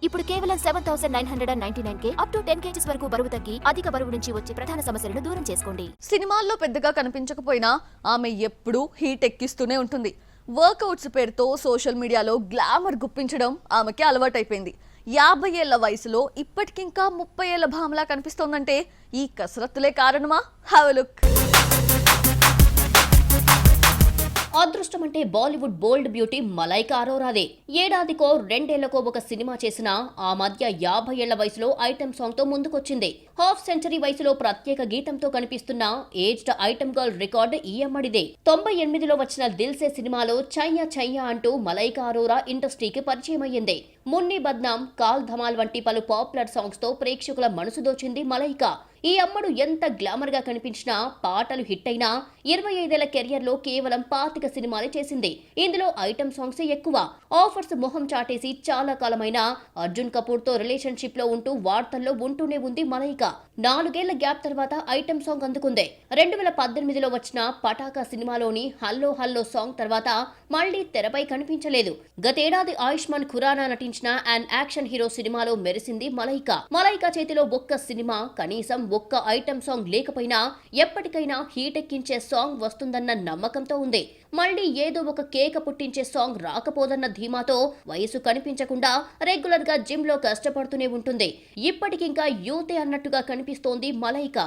ఇప్పుడు కేవలం 7,999K up to 10 kgs వరకు బరువు తగ్గి అధిక బరువు నుంచి వచ్చే ప్రధాన సమస్యలను దూరం చేసుకోండి. సినిమాల్లో పెద్దగా కనిపించకపోయినా ఆమె ఎప్పుడూ హీట్ ఎక్కిస్తూనే ఉంటుంది. వర్కౌట్స్ పేరుతో సోషల్ మీడియాలో గ్లామర్ గుప్పించడం ఆమెకి అలవాటైపోయింది. 50 ఏళ్ల వయసులో ఇప్పటికింకా 30 ఏళ్ల భామలా కనిపిస్తోందంటే ఈ కసరత్తులే కారణమా? Have a look. అదృష్టం అంటే బాలీవుడ్ బోల్డ్ బ్యూటీ మలైకా అరోరాదే. ఏడాదికో 2 ఏళ్లకో ఒక సినిమా చేసినా ఆ మధ్య 50 ఏళ్ల వయసులో ఐటెం సాంగ్ తో ముందుకొచ్చింది. హాఫ్ సెంచరీ వయసులో ప్రత్యేక గీతంతో కనిపిస్తున్న ఏజ్డ్ ఐటెం గర్ల్ రికార్డ్ ఈ అమ్మడిదే. 98లో వచ్చిన దిల్సే సినిమాలో చయ్యా చయ్యా అంటూ మలైకా అరోరా ఇండస్ట్రీకి పరిచయం అయ్యింది. మున్ని బద్నాం, కాల్ ధమాల్ వంటి పలు పాపులర్ సాంగ్స్ తో ప్రేక్షకుల మనసు దోచింది మలైకా. ఈ అమ్మడు ఎంత గ్లామర్ గా కనిపించినా పాటలు హిట్ అయినా 25 ఏళ్ల కెరియర్ లో కేవలం 25 సినిమాలే చేసింది. ఇందులో ఐటమ్ సాంగ్స్ ఎక్కువ. ఆఫర్స్ మొహం చాటేసి చాలా కాలమైన అర్జున్ కపూర్ తో రిలేషన్షిప్ లో ఉంటూ వార్తల్లో ఉంటూనే ఉంది మలైకా. 4 ఏళ్ల గ్యాప్ తర్వాత ఐటమ్ సాంగ్ అందుకుంది. 2018లో వచ్చిన పటాకా సినిమాలోని హల్లో హల్లో సాంగ్ తర్వాత మళ్లీ తెరపై కనిపించలేదు. గతేడాది ఆయుష్మాన్ ఖురానా నటించిన అండ్ యాక్షన్ హీరో సినిమాలో మెరిసింది మలైకా. మలైకా చేతిలో ఒక్క సినిమా, కనీసం ఒక్క ఐటమ్ సాంగ్ లేకపోయినా ఎప్పటికైనా హీట్ ఎక్కించే సాంగ్ వస్తుందన్న నమ్మకంతో ఉంది. మళ్లీ ఏదో ఒక కేక పుట్టించే సాంగ్ రాకపోదన్న ధీమాతో వయసు కనిపించకుండా రెగ్యులర్ గా జిమ్ లో కష్టపడుతూనే ఉంటుంది. ఇప్పటికింకా యూతే అన్నట్టుగా కనిపిస్తోంది మలైకా.